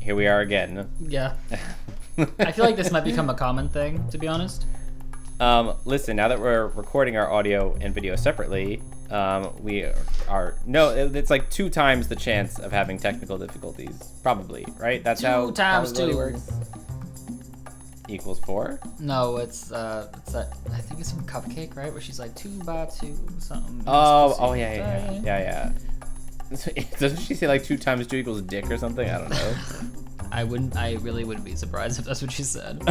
Here we are again. Yeah. I feel like this might become a common thing, to be honest. Listen, now that we're recording our audio and video separately, it's like 2 times the chance of having technical difficulties, probably, right? That's how 2 times 2 works. Equals 4? No, it's that, I think it's some cupcake, right? Where she's like 2 by 2 something. Yeah. Doesn't she say like 2 times 2 equals dick or something? I don't know. I really wouldn't be surprised if that's what she said.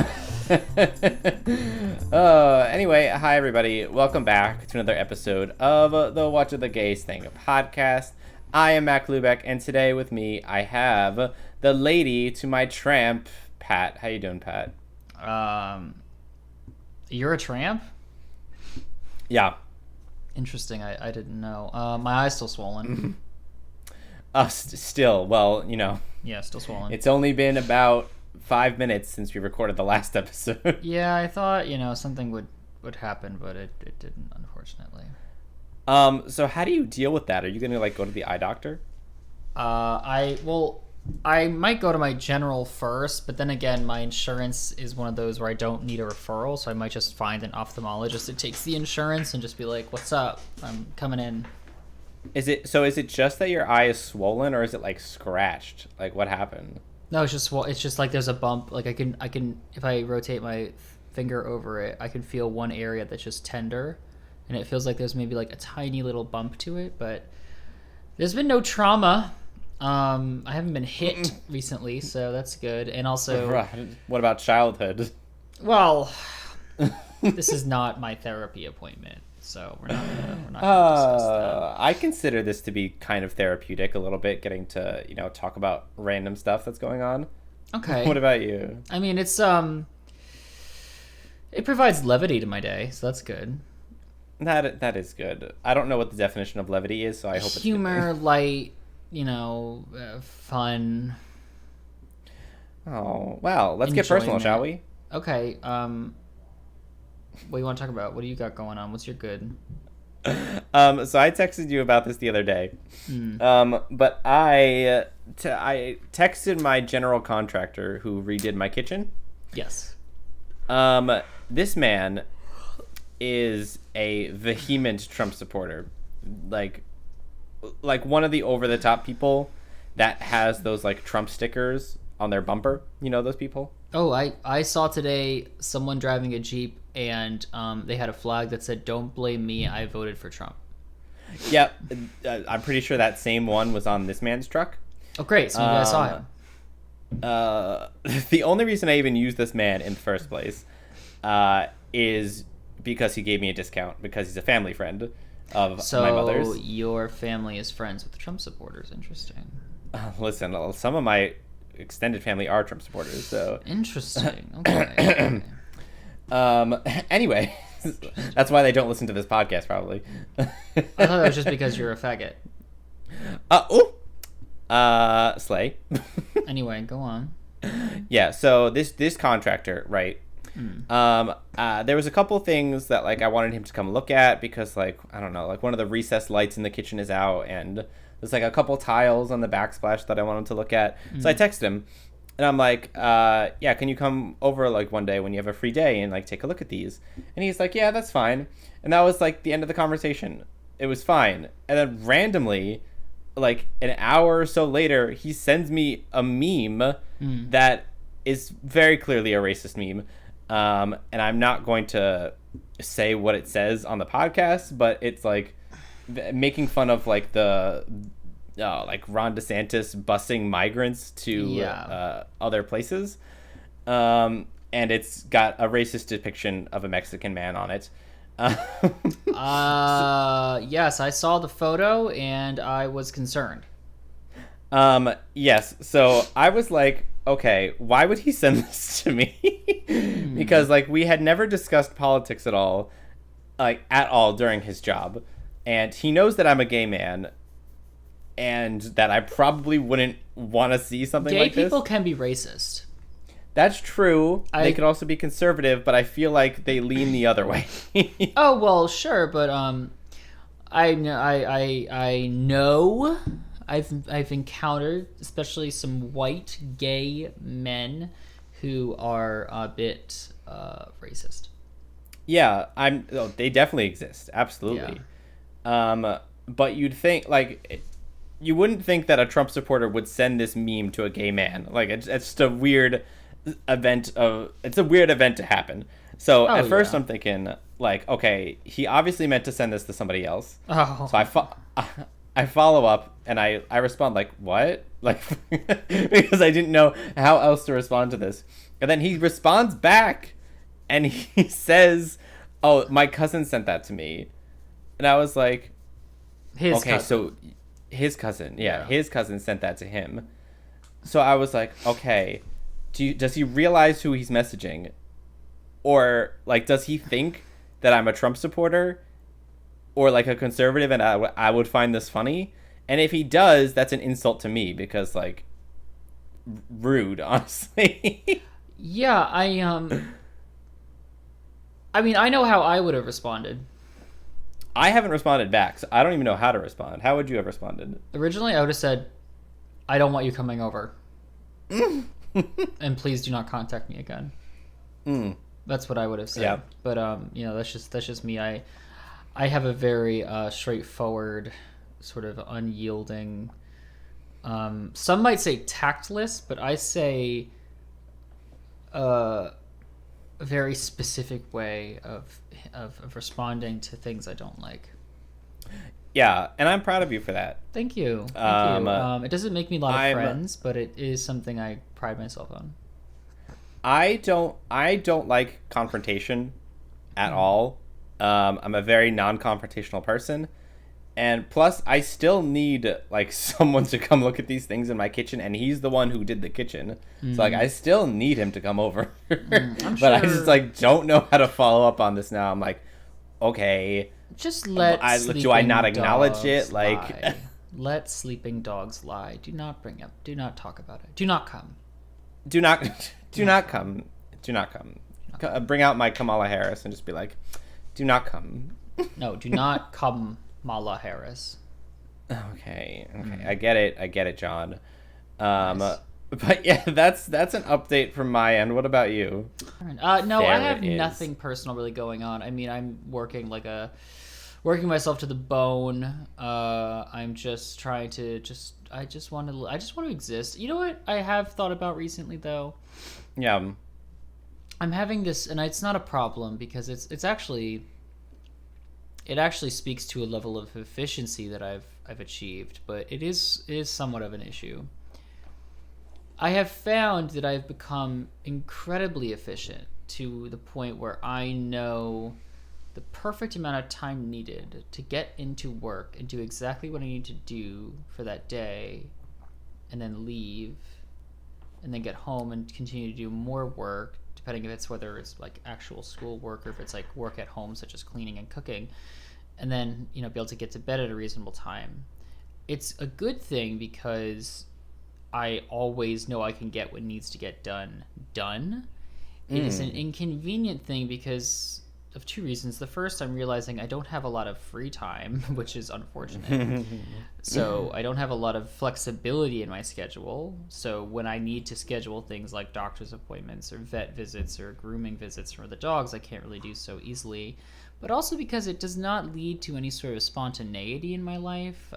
Anyway, hi everybody. Welcome back to another episode of the What Did the Gays Think podcast. I am Mac Lubeck, and today with me I have the lady to my tramp, Pat. How you doing, Pat? You're a tramp? Yeah. Interesting. I didn't know. My eye's still swollen. Still, well, you know. Yeah, still swollen. It's only been about 5 minutes since we recorded the last episode. Yeah, I thought, something would happen, but it didn't, unfortunately. So how do you deal with that? Are you going to, go to the eye doctor? I might go to my general first, but then again, my insurance is one of those where I don't need a referral, so I might just find an ophthalmologist that takes the insurance and just be like, what's up? I'm coming in. Is it just that your eye is swollen, or is it scratched? What happened? No, it's just like there's a bump. I can if I rotate my finger over it, I can feel one area that's just tender, and it feels like there's maybe a tiny little bump to it, but there's been no trauma. I haven't been hit recently, so that's good. And also, what about childhood? Well, this is not my therapy appointment. So we're not gonna discuss that. I consider this to be kind of therapeutic a little bit, getting to, talk about random stuff that's going on. Okay. What about you? I mean, it provides levity to my day, so that's good. That is good. I don't know what the definition of levity is, so I hope it's humor, light, fun. Oh, well, let's get personal, shall we? Okay. What do you want to talk about? What do you got going on? What's your good? So I texted you about this the other day. But I texted my general contractor who redid my kitchen. Yes. This man is a vehement Trump supporter. Like one of the over-the-top people that has those Trump stickers on their bumper. You know those people? Oh, I saw today someone driving a Jeep and they had a flag that said, "Don't blame me, I voted for Trump." Yep. I'm pretty sure that same one was on this man's truck. Oh, great. So maybe I saw him. The only reason I even used this man in the first place is because he gave me a discount because he's a family friend of my mother's. So your family is friends with Trump supporters. Interesting. Listen, some of my extended family are Trump supporters, so interesting. Okay. Anyway, that's why they don't listen to this podcast, probably. I thought that was just because you're a faggot. Slay. Anyway, go on. Yeah, so this contractor, right? There was a couple things that I wanted him to come look at because I don't know, one of the recessed lights in the kitchen is out, and there's a couple tiles on the backsplash that I want him to look at. So I texted him, and I'm like, yeah, can you come over one day when you have a free day and take a look at these? And he's like, yeah, that's fine. And that was the end of the conversation. It was fine. And then randomly, an hour or so later, he sends me a meme that is very clearly a racist meme. And I'm not going to say what it says on the podcast, but it's making fun of the Ron Desantis busing migrants to other places, and it's got a racist depiction of a Mexican man on it. Yes, I saw the photo and I was concerned. Yes, so I was like, okay, why would he send this to me? Because we had never discussed politics at all during his job. And he knows that I'm a gay man and that I probably wouldn't want to see something like this. Gay people can be racist. That's true. They could also be conservative, but I feel like they lean the other way. Oh, well, sure, but I know I've encountered, especially some white gay men who are a bit racist. Yeah, they definitely exist. Absolutely. Yeah. But you'd think, like, you wouldn't think that a Trump supporter would send this meme to a gay man. Like, it's just a weird event to happen. So at first I'm thinking, like, okay, he obviously meant to send this to somebody else. Oh. So I follow up and I respond like, what? Like, because I didn't know how else to respond to this. And then he responds back and he says, oh, my cousin sent that to me. And I was like, his cousin sent that to him. So I was like, okay, does he realize who he's messaging? Or, like, does he think that I'm a Trump supporter or, like, a conservative and I would find this funny? And if he does, that's an insult to me because, like, rude, honestly. Yeah, I mean, I know how I would have responded. I haven't responded back, so I don't even know how to respond. How would you have responded? Originally, I would have said, I don't want you coming over. And please do not contact me again. That's what I would have said. Yeah. But, that's just me. I have a very straightforward, sort of unyielding, some might say tactless, but I say a very specific way of responding to things I don't like. Yeah, and I'm proud of you for that. Thank you. Thank you. It doesn't make me a lot of friends, but it is something I pride myself on. I don't like confrontation at all. I'm a very non-confrontational person. And plus, I still need, like, someone to come look at these things in my kitchen, and he's the one who did the kitchen. So, like, I still need him to come over. But I just, like, don't know how to follow up on this now. I'm like, okay. Just let do I not acknowledge it? Like, lie. Let sleeping dogs lie. Do not talk about it. Do not come. Do not come. Bring out my Kamala Harris and just be like, do not come. No, do not come, Mala Harris. Okay. I get it, John. Nice. But yeah, that's an update from my end. What about you? No, I have nothing personal really going on. I mean, I'm working myself to the bone. I'm just trying to I just want to exist. You know what I have thought about recently though? Yeah. I'm having this, and it's not a problem because it actually speaks to a level of efficiency that I've achieved, but it is somewhat of an issue. I have found that I've become incredibly efficient to the point where I know the perfect amount of time needed to get into work and do exactly what I need to do for that day, and then leave, and then get home and continue to do more work, depending if it's whether it's like actual school work or if it's like work at home such as cleaning and cooking, and then be able to get to bed at a reasonable time. It's a good thing because I always know I can get what needs to get done. It is an inconvenient thing because of two reasons. The first, I'm realizing I don't have a lot of free time, which is unfortunate. So I don't have a lot of flexibility in my schedule. So when I need to schedule things like doctor's appointments or vet visits or grooming visits for the dogs, I can't really do so easily. But also because it does not lead to any sort of spontaneity in my life.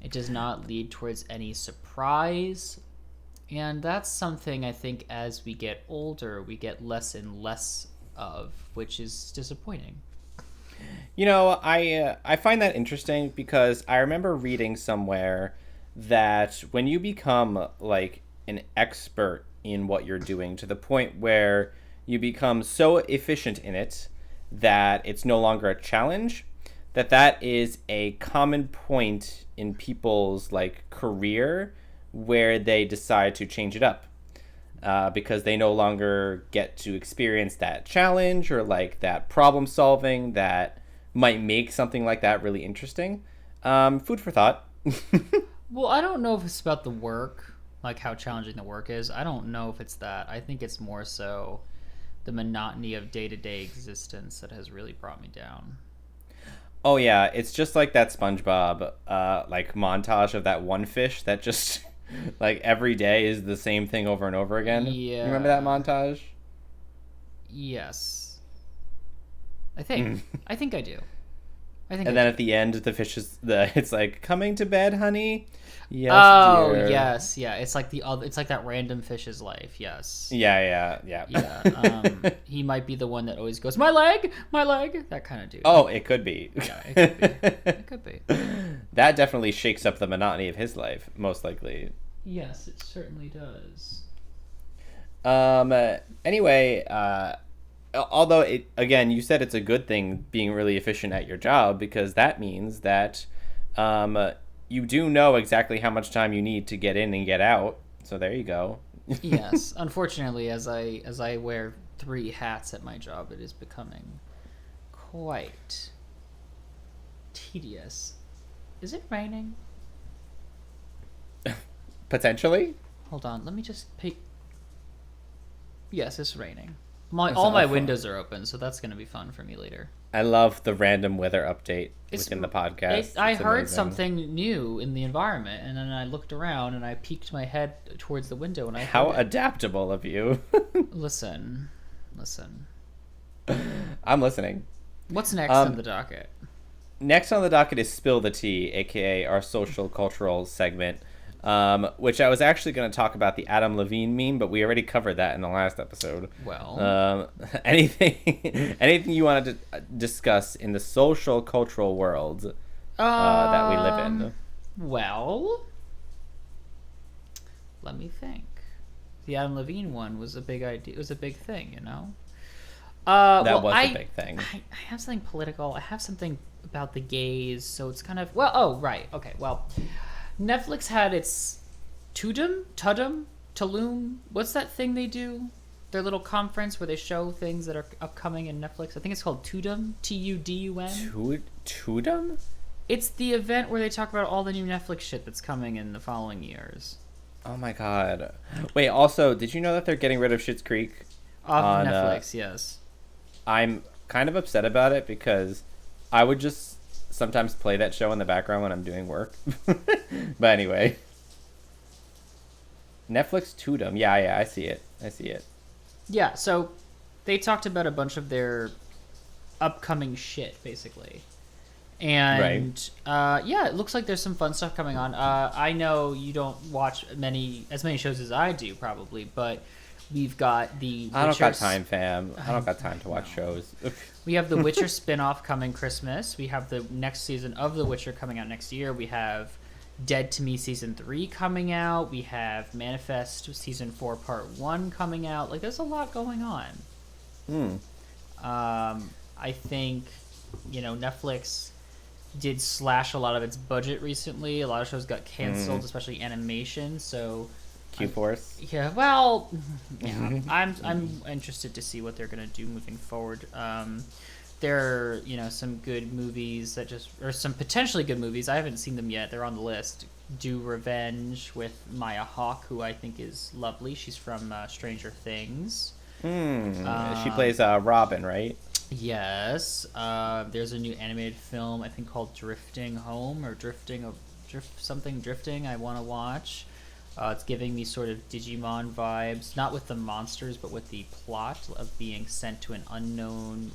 It does not lead towards any surprise. And that's something I think as we get older, we get less and less of, which is disappointing. I find that interesting because I remember reading somewhere that when you become like an expert in what you're doing to the point where you become so efficient in it that it's no longer a challenge, that is a common point in people's like career where they decide to change it up. Because they no longer get to experience that challenge or like that problem solving that might make something like that really interesting. Food for thought. Well, I don't know if it's about the work, like how challenging the work is. I don't know if it's that. I think it's more so the monotony of day-to-day existence that has really brought me down. Oh yeah, it's just like that SpongeBob like montage of that one fish that just like every day is the same thing over and over again. You remember that Yeah. montage? Yes. I think I do. I think I And then do. at the end, the fish is it's like coming to bed, honey. Yes, Oh, dear. yes. Yeah, it's like the other it's like that random fish's life. Yes. Yeah. Yeah. He might be the one that always goes, my leg," that kind of dude. Oh, it could be. Yeah, it could be. It could be. That definitely shakes up the monotony of his life, most likely. Yes, it certainly does. Anyway, although again, you said it's a good thing being really efficient at your job because that means that you do know exactly how much time you need to get in and get out. So there you go. Yes, unfortunately, as I wear 3 hats at my job, it is becoming quite tedious. Is it raining? Potentially. Hold on, let me just pick. Yes, it's raining. All my awful. windows are open, so that's going to be fun for me later. I love the random weather update It's- within the podcast. I It's heard amazing. something new in the environment, and then I looked around and I peeked my head towards the window and I How heard it. adaptable of you. Listen. I'm listening. What's next on the docket? Next on the docket is Spill the Tea, aka our social cultural segment, which I was actually going to talk about the Adam Levine meme, but we already covered that in the last episode. Well, Anything you wanted to discuss in the social cultural world that we live in? Well, let me think. The Adam Levine one was a big idea. It was a big thing, you know. That was a big thing. I have something political. I have something about the gays, so it's kind of well. Oh, right. Okay. Well, Netflix had its Tulum. What's that thing they do? Their little conference where they show things that are upcoming in Netflix. I think it's called Tudum. Tudun. Tudum? It's the event where they talk about all the new Netflix shit that's coming in the following years. Oh my god. Wait, also, did you know that they're getting rid of Schitt's Creek? Off On, Netflix, yes. I'm kind of upset about it because I would just sometimes play that show in the background when I'm doing work. But anyway. Netflix Tudum. Yeah, I see it. Yeah, so they talked about a bunch of their upcoming shit, basically. And yeah, it looks like there's some fun stuff coming on. I know you don't watch as many shows as I do, probably, but we've got the Witcher. I don't got time, fam. I don't got time to watch shows. We have the Witcher spin-off coming Christmas. We have the next season of The Witcher coming out next year. We have Dead to Me Season 3 coming out. We have Manifest Season 4 Part 1 coming out. Like, there's a lot going on. I think, Netflix did slash a lot of its budget recently. A lot of shows got canceled, especially animation, so... Q-Force? Yeah, well, yeah, I'm interested to see what they're gonna do moving forward. There are, some good movies or some potentially good movies. I haven't seen them yet. They're on the list. Do Revenge with Maya Hawke, who I think is lovely. She's from Stranger Things. She plays Robin, right? Yes. There's a new animated film, I think, called Drifting Home or Drifting. I want to watch. It's giving me sort of Digimon vibes, not with the monsters, but with the plot of being sent to an unknown,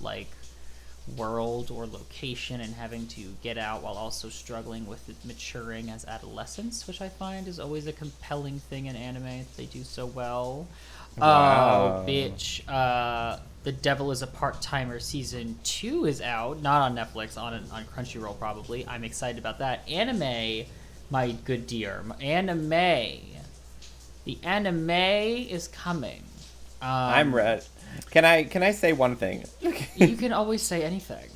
world or location and having to get out while also struggling with maturing as adolescents, which I find is always a compelling thing in anime that they do so well. Wow. Oh, bitch. The Devil is a Part-Timer Season 2 is out, not on Netflix, on Crunchyroll probably. I'm excited about that. Anime, my good dear. The anime is coming. I'm ready. Can I say one thing? You can always say anything.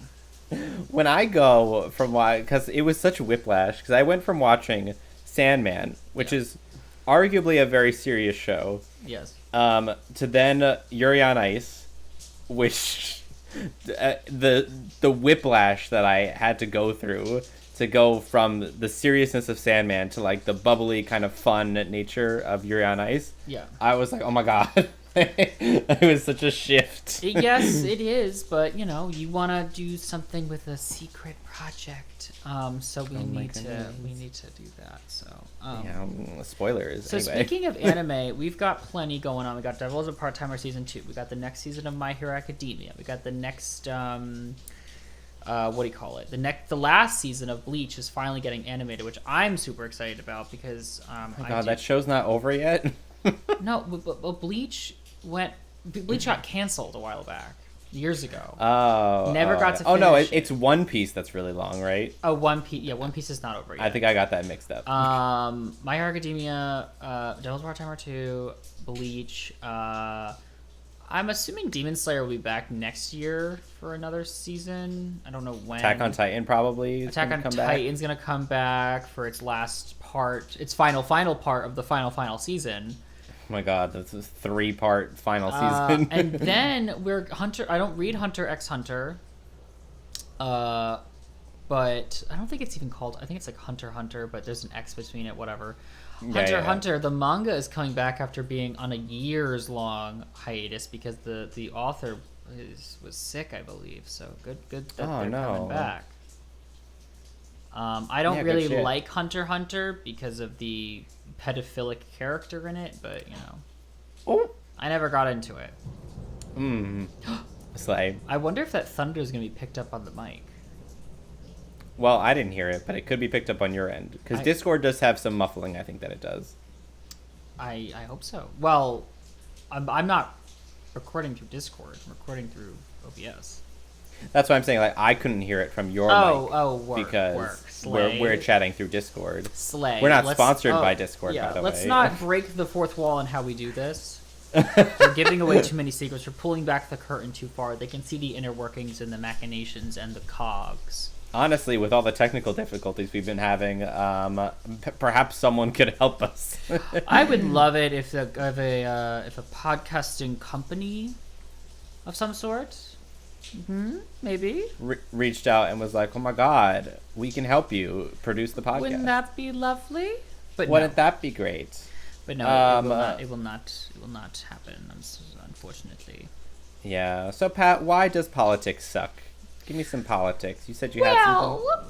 When I go from because it was such a whiplash, because I went from watching Sandman, which is arguably a very serious show, Yes. to then Yuri on Ice, which the whiplash that I had to go through to go from the seriousness of Sandman to the bubbly kind of fun nature of Yuri on Ice. Yeah. I was like, oh my god. It was such a shift. Yes, it is, but you know, you want to do something with a secret project, so we need to do that. So spoilers. So anyway. Speaking of anime, we've got plenty going on. We got Devil as a Part-Timer season 2. We got the next season of My Hero Academia. We got the next what do you call it? The last season of Bleach is finally getting animated, which I'm super excited about because oh my God, that show's not over yet. No, but Bleach got canceled a while back, years ago. Oh, never got to finish. Oh no, it's One Piece that's really long, right? Oh, One Piece. Yeah, One Piece is not over yet. I think I got that mixed up. My Hero Academia, Devil's Part-Timer 2, Bleach. I'm assuming Demon Slayer will be back next year for another season. I don't know when. Attack on Titan probably. Attack on Titan's gonna come back for its last part, its final part of the final season. Oh my God, that's a 3-part final season. And then we're Hunter. I don't read Hunter x Hunter. But I don't think it's even called. I think it's like Hunter x Hunter, but there's an X between it. Whatever. Hunter x Hunter. The manga is coming back after being on a years-long hiatus because the author was sick, I believe. So good that they're coming back. I don't really like Hunter x Hunter because of the pedophilic character in it, but you know, I never got into it. Slay. I wonder if that thunder is going to be picked up on the mic. Well, I didn't hear it, but it could be picked up on your end because Discord does have some muffling. I think that it does. I hope so. Well, I'm not recording through Discord. I'm recording through OBS. That's what I'm saying. Like I couldn't hear it from your mic because we're chatting through Discord. Slay. We're not sponsored by Discord, by the way. Let's not break the fourth wall in how we do this. We're giving away too many secrets. We're pulling back the curtain too far. They can see the inner workings and the machinations and the cogs. Honestly, with all the technical difficulties we've been having, perhaps someone could help us. I would love it if a podcasting company of some sort, maybe, reached out and was like, "Oh my God, we can help you produce the podcast." Wouldn't that be lovely? But wouldn't that be great? But no, it will not happen. Unfortunately. Yeah. So Pat, why does politics suck? Give me some politics. You said you had something. Well,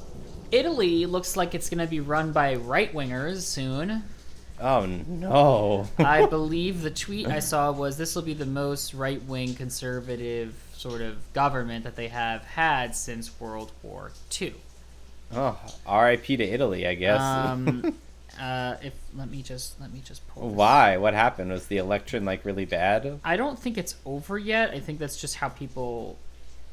Italy looks like it's going to be run by right-wingers soon. Oh, no. I believe the tweet I saw was this will be the most right-wing conservative sort of government that they have had since World War II. Oh, R.I.P. to Italy, I guess. Let me just pull this. Why? What happened? Was the election like really bad? I don't think it's over yet. I think that's just how people...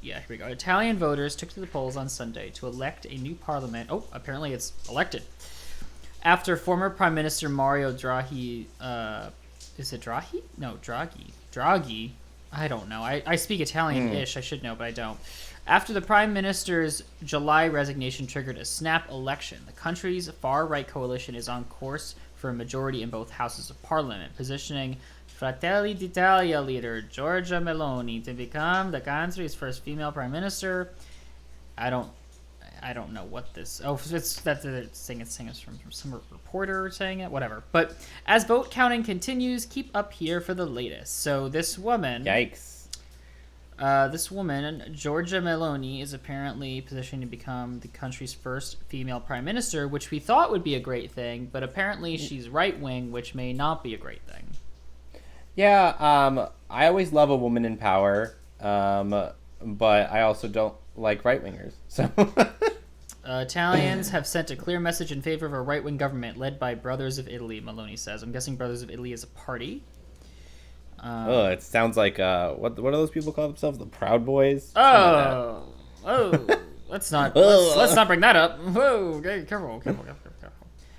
Yeah, here we go. Italian voters took to the polls on Sunday to elect a new parliament. Oh, apparently it's elected. After former Prime Minister Mario Draghi... is it Draghi? No, Draghi? I don't know. I speak Italian-ish. I should know, but I don't. After the Prime Minister's July resignation triggered a snap election, the country's far-right coalition is on course for a majority in both houses of parliament, positioning Fratelli d'Italia leader Giorgia Meloni to become the country's first female prime minister. I don't know what this. Oh, it's that they're saying it's from some reporter saying it. Whatever. But as vote counting continues, keep up here for the latest. So this woman. Yikes. This woman, Giorgia Meloni, is apparently positioned to become the country's first female prime minister, which we thought would be a great thing, but apparently she's right wing, which may not be a great thing. Yeah, I always love a woman in power, but I also don't like right-wingers. So Italians have sent a clear message in favor of a right-wing government led by Brothers of Italy, Meloni says. I'm guessing Brothers of Italy is a party. It sounds like, what do those people call themselves? The Proud Boys? Oh, let's not bring that up. Whoa, okay, careful.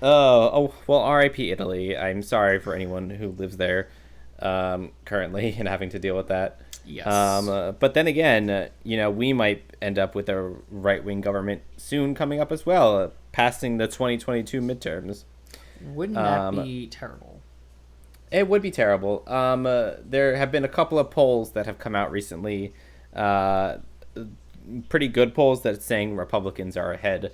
Oh, well, R.I.P. Italy. I'm sorry for anyone who lives there currently and having to deal with that. Yes. But then again, we might end up with a right-wing government soon coming up as well, passing the 2022 midterms. Wouldn't that be terrible? It would be terrible. There have been a couple of polls that have come out recently, pretty good polls that's saying Republicans are ahead.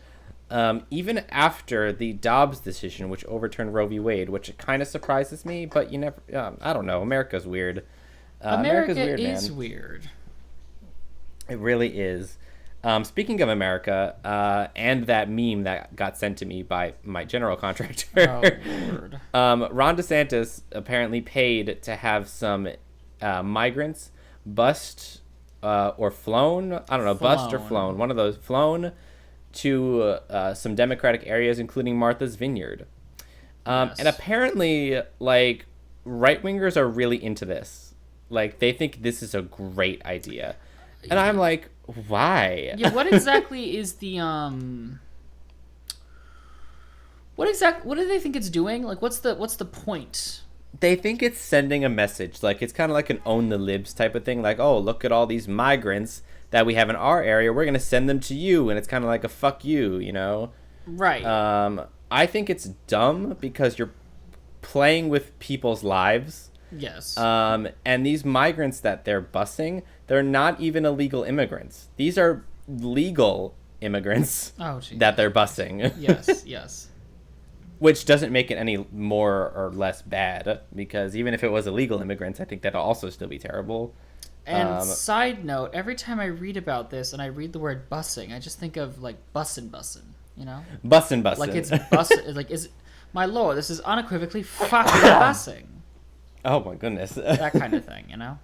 Even after the Dobbs decision, which overturned Roe v. Wade, which kind of surprises me, but you never, I don't know, America's weird. America weird, is man. weird. It really is. Speaking of America, and that meme that got sent to me by my general contractor, Oh, Lord. Ron DeSantis apparently paid to have some migrants bust or flown. I don't know, bust or flown. One of those flown to some Democratic areas, including Martha's Vineyard. Yes. And apparently, like, right wingers are really into this. Like, they think this is a great idea. And I'm like, why? Yeah, what exactly is the what do they think it's doing? Like, what's the point? They think it's sending a message. Like, it's kind of like an own the libs type of thing. Like, oh, look at all these migrants that we have in our area. We're going to send them to you. And it's kind of like a fuck you, you know? Right. I think it's dumb because you're playing with people's lives. Yes. And these migrants that they're busing, they're not even illegal immigrants. These are legal immigrants that they're busing. Yes, yes. Which doesn't make it any more or less bad, because even if it was illegal immigrants, I think that'll also still be terrible. And side note, every time I read about this and I read the word busing, I just think of like bussin', you know? Bussin'. Like it's bussin', like is my lord, this is unequivocally fucking busing. Oh my goodness. That kind of thing, you know?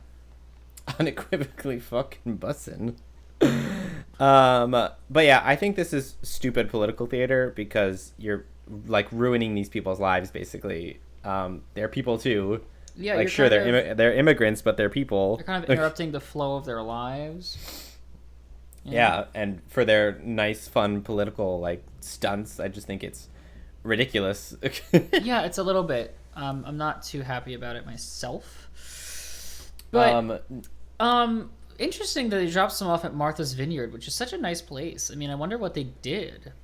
Unequivocally fucking bussin'. But yeah, I think this is stupid political theater because you're like ruining these people's lives basically. They're people too. Yeah, like sure they're immigrants, but they're people. They're kind of interrupting the flow of their lives. Yeah, and for their nice, fun political like stunts, I just think it's ridiculous. Yeah, it's a little bit. I'm not too happy about it myself. But interesting that they dropped some off at Martha's Vineyard, which is such a nice place. I mean, I wonder what they did.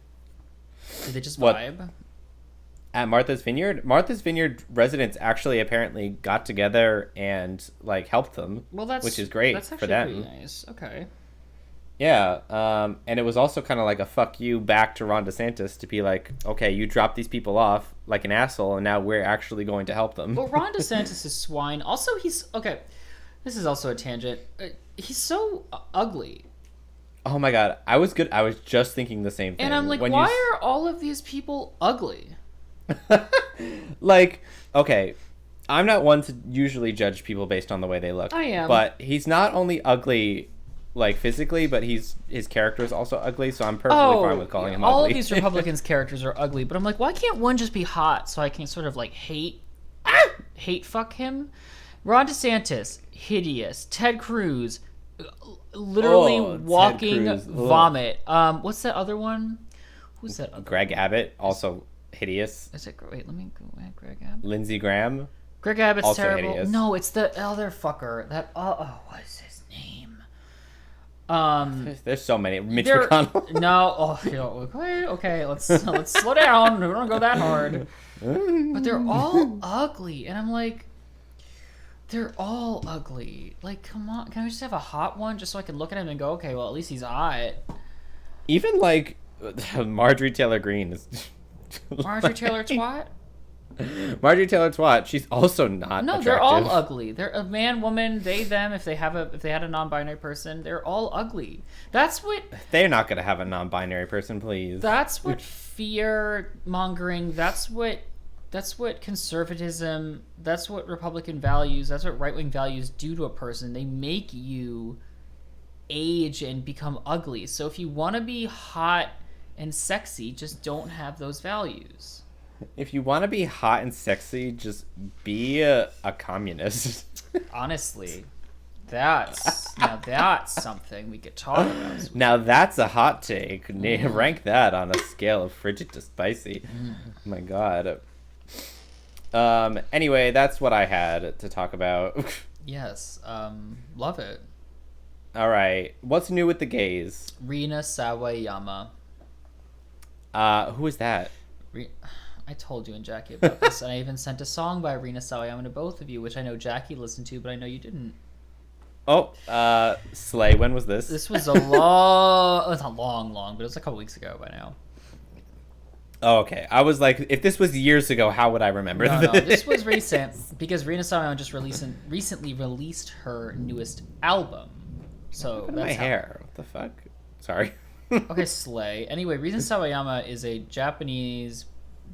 Did they just vibe? At Martha's Vineyard? Martha's Vineyard residents actually apparently got together and like helped them, which is great for them. That's actually pretty nice. Okay. Yeah, and it was also kind of like a fuck you back to Ron DeSantis to be like, okay, you dropped these people off like an asshole, and now we're actually going to help them. Well, Ron DeSantis is swine. Also, okay. This is also a tangent. He's so ugly. Oh my god, I was just thinking the same thing. And I'm like, why are all of these people ugly? Like, okay, I'm not one to usually judge people based on the way they look. I am. But he's not only ugly, like, physically, but his character is also ugly, so I'm perfectly fine with calling him ugly. All of these Republicans' characters are ugly, but I'm like, why can't one just be hot so I can sort of, like, hate fuck him? Ron DeSantis, hideous. Ted Cruz, literally walking vomit. What's that other one? Who's that other Greg Abbott, also hideous. Is it? Wait, let me go at Greg Abbott. Lindsey Graham. Greg Abbott's also terrible. Hideous. No, it's the other fucker. That what's his name? There's so many. Mitch McConnell. No. Okay. Let's slow down. We don't go that hard. But they're all ugly, and I'm like, they're all ugly. Like, come on, can we just have a hot one just so I can look at him and go, okay, well, at least he's hot. Even like Marjorie Taylor Greene is. Marjorie Taylor Twat? Marjorie Taylor Twat. She's also not. No, attractive. They're all ugly. They're a man, woman, they, them. If they had a non-binary person, they're all ugly. That's what. They're not gonna have a non-binary person, please. That's what fear mongering. That's what conservatism. That's what Republican values. That's what right-wing values do to a person. They make you age and become ugly. So if you want to be hot and sexy, just don't have those values. If you want to be hot and sexy, just be a communist. Honestly, that's something we could talk about. Now that's a hot take. Rank that on a scale of frigid to spicy. Oh my god. Anyway, that's what I had to talk about. Yes, love it. All right, what's new with the gays? Rina Sawayama. Who is that? I told you and Jackie about this, and I even sent a song by Rina Sawayama to both of you, which I know Jackie listened to, but I know you didn't. Oh, Slay. When was this? This was it's not long, but it was a couple weeks ago by now. Oh, okay. I was like, if this was years ago, how would I remember No, this? no, this was recent because Rina Sawayama just recently released her newest album. So Look at that's my hair. What the fuck? Sorry. Okay, slay. Anyway, Rina Sawayama is a Japanese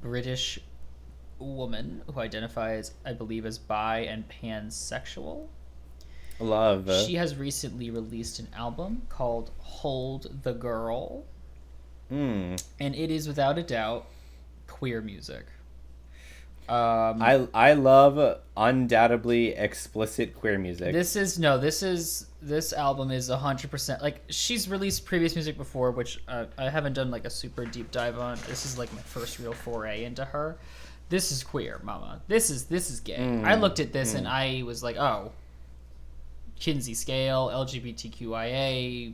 British woman who identifies, I believe, as bi and pansexual. Love. She has recently released an album called Hold the Girl. And it is without a doubt queer music. I love undoubtedly explicit queer music. This album is 100% like she's released previous music before, which I haven't done like a super deep dive on. This is like my first real foray into her. This is queer, mama. This is gay. I looked at this and I was like, oh, Kinsey scale, LGBTQIA,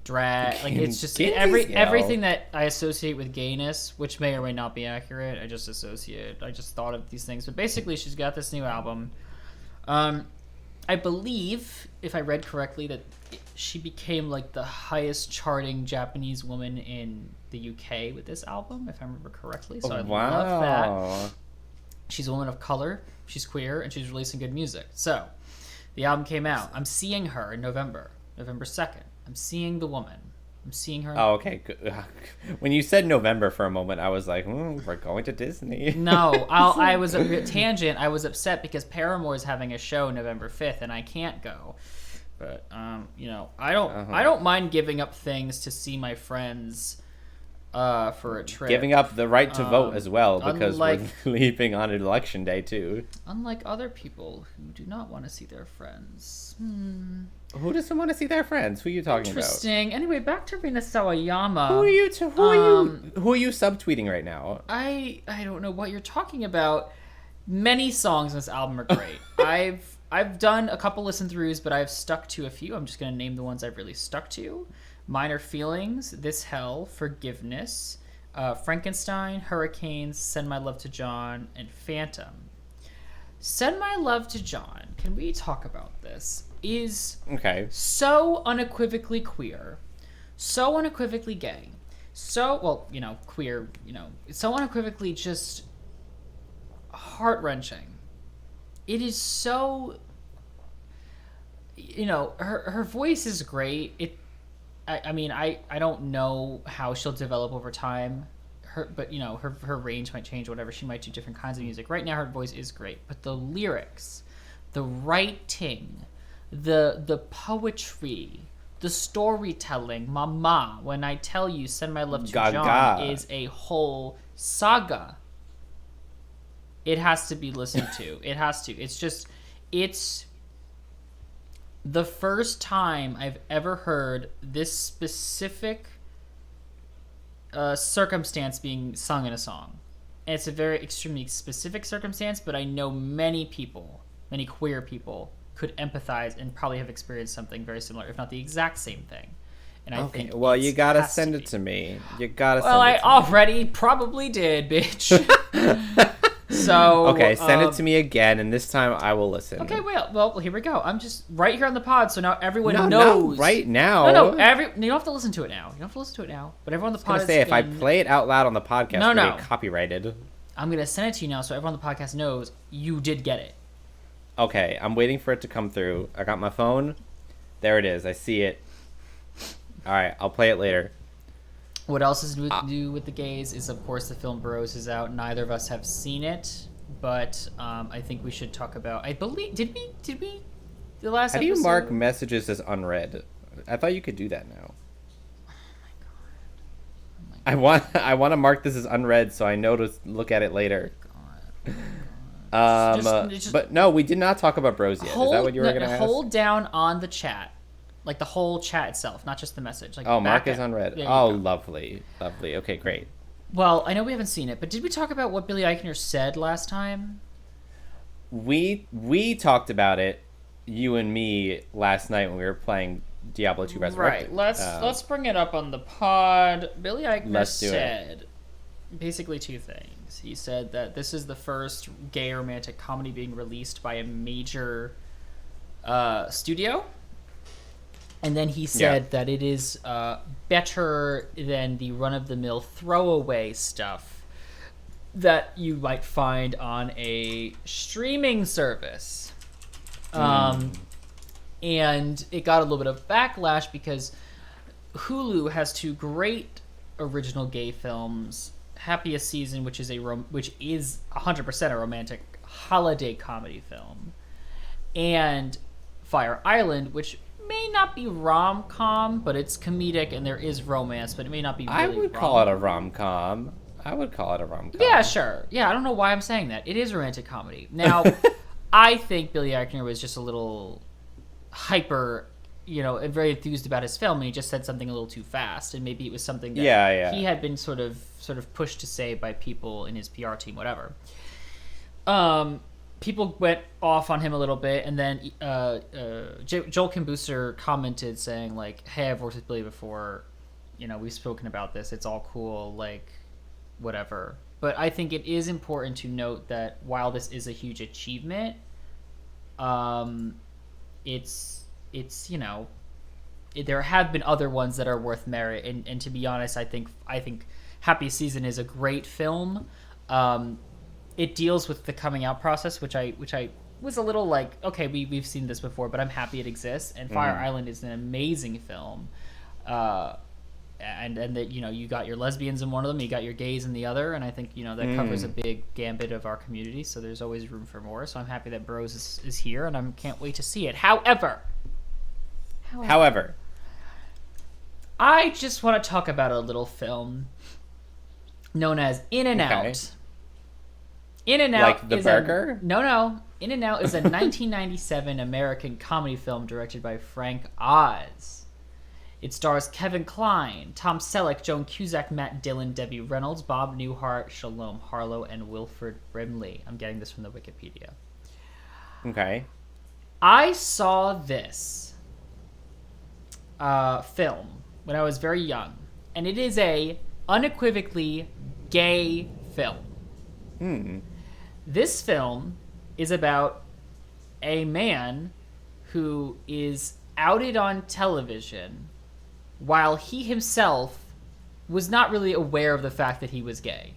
drag, like it's just everything that I associate with gayness, which may or may not be accurate. I just thought of these things, but basically she's got this new album. I believe, if I read correctly, that she became like the highest charting Japanese woman in the UK with this album, if I remember correctly. So I love that. She's a woman of color, she's queer, and she's releasing good music. So the album came out. I'm seeing her in November 2nd. I'm seeing the woman. I'm seeing her. Oh, okay. When you said November for a moment, I was like, we're going to Disney. No, I was a tangent. I was upset because Paramore is having a show November 5th, and I can't go. But I don't mind giving up things to see my friends for a trip. Giving up the right to vote as well, because we're leaving on election day too. Unlike other people who do not want to see their friends. Who doesn't want to see their friends? Who are you talking Interesting. Anyway, back to Rina Sawayama. Who are you subtweeting right now? I don't know what you're talking about. Many songs on this album are great. I've done a couple listen throughs, but I've stuck to a few. I'm just gonna name the ones I've really stuck to. Minor Feelings, This Hell, Forgiveness, Frankenstein, Hurricanes, Send My Love to John, and Phantom. Send My Love to John, can we talk about this? Is so unequivocally queer, so unequivocally gay, queer, so unequivocally just heart-wrenching. It is so, her voice is great. I don't know how she'll develop over time. But her range might change, whatever. She might do different kinds of music. Right now her voice is great, but the lyrics, the writing, the poetry, the storytelling, mama, when I tell you Send My Love to John is a whole saga. It has to be listened to. It has to. It's the first time I've ever heard this specific circumstance being sung in a song. And it's a very extremely specific circumstance, but I know many queer people could empathize and probably have experienced something very similar, if not the exact same thing. And I think you gotta send it to me. I already probably did, bitch. So send it to me again, and this time I will listen. Okay, well, here we go. I'm just right here on the pod, so now everyone knows. Not right now. No, you don't have to listen to it now. But everyone on the pod. If I play it out loud on the podcast, it'll get copyrighted. I'm gonna send it to you now, so everyone on the podcast knows you did get it. Okay, I'm waiting for it to come through. I got my phone. There it is. I see it. All right, I'll play it later. What else is new with the gays is, of course, the film Bros is out. Neither of us have seen it, but I think we should talk about. I believe did we the last? How do you mark messages as unread? I thought you could do that now. Oh my god! I want to mark this as unread so I know to look at it later. But no, we did not talk about Bros yet. Is that what you were gonna ask? Hold down on the chat. Like the whole chat itself, not just the message. Mark is unread. Oh, lovely. Okay, great. Well, I know we haven't seen it, but did we talk about what Billy Eichner said last time? We talked about it, you and me, last night when we were playing Diablo 2 Resurrected. Right. Let's bring it up on the pod. Billy Eichner said basically two things. He said that this is the first gay romantic comedy being released by a major studio. And then he said that it is better than the run-of-the-mill throwaway stuff that you might find on a streaming service. And it got a little bit of backlash because Hulu has 2 great original gay films: Happiest Season, which is 100% a romantic holiday comedy film, and Fire Island, which may not be rom-com, but it's comedic and there is romance, but it may not be really I would call it a rom-com. Yeah, sure. Yeah, I don't know why I'm saying that. It is romantic comedy. Now, I think Billy Eichner was just a little hyper, and very enthused about his film, and he just said something a little too fast, and maybe it was something that he had been sort of pushed to say by people in his PR team, whatever. People went off on him a little bit, and then Joel Kim Booster commented saying, like, hey, I've worked with Billy before, we've spoken about this, it's all cool, like, whatever. But I think it is important to note that while this is a huge achievement, it's there have been other ones that are worth merit, and to be honest, I think Happy Season is a great film. It deals with the coming out process, which I was a little like, okay, we've seen this before, but I'm happy it exists. And Fire Island is an amazing film, and that you got your lesbians in one of them, you got your gays in the other, and I think that covers a big gambit of our community. So there's always room for more. So I'm happy that Bros is here, and I can't wait to see it. However, I just want to talk about a little film known as In and Out. In and Out, like the burger? No. In and Out is a 1997 American comedy film directed by Frank Oz. It stars Kevin Kline, Tom Selleck, Joan Cusack, Matt Dillon, Debbie Reynolds, Bob Newhart, Shalom Harlow, and Wilford Brimley. I'm getting this from the Wikipedia. Okay. I saw this film when I was very young, and it is a unequivocally gay film. This film is about a man who is outed on television while he himself was not really aware of the fact that he was gay.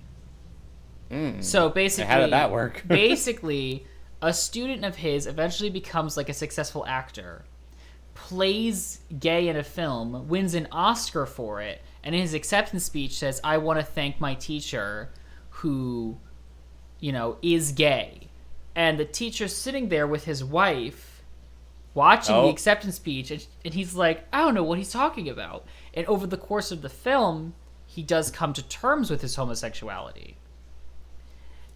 So basically, how did that work? Basically, a student of his eventually becomes like a successful actor, plays gay in a film, wins an Oscar for it, and in his acceptance speech says, I want to thank my teacher who is gay. And the teacher's sitting there with his wife watching the acceptance speech, and he's like, I don't know what he's talking about. And over the course of the film, he does come to terms with his homosexuality.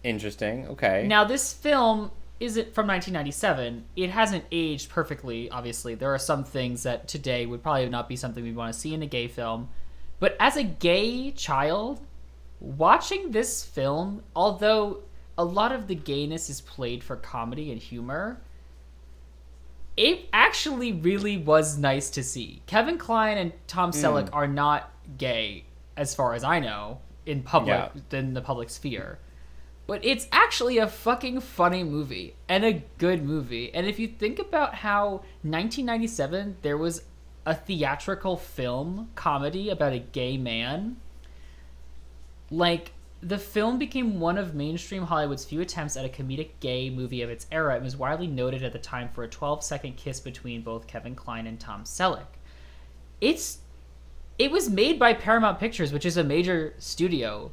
Interesting. Okay. Now, this film isn't from 1997. It hasn't aged perfectly, obviously. There are some things that today would probably not be something we'd want to see in a gay film. But as a gay child, watching this film, although a lot of the gayness is played for comedy and humor, it actually really was nice to see. Kevin Kline and Tom Selleck are not gay, as far as I know, in the public sphere. But it's actually a fucking funny movie, and a good movie. And if you think about how 1997, there was a theatrical film comedy about a gay man, like, the film became one of mainstream Hollywood's few attempts at a comedic gay movie of its era and was widely noted at the time for a 12-second kiss between both Kevin Kline and Tom Selleck. It was made by Paramount Pictures, which is a major studio.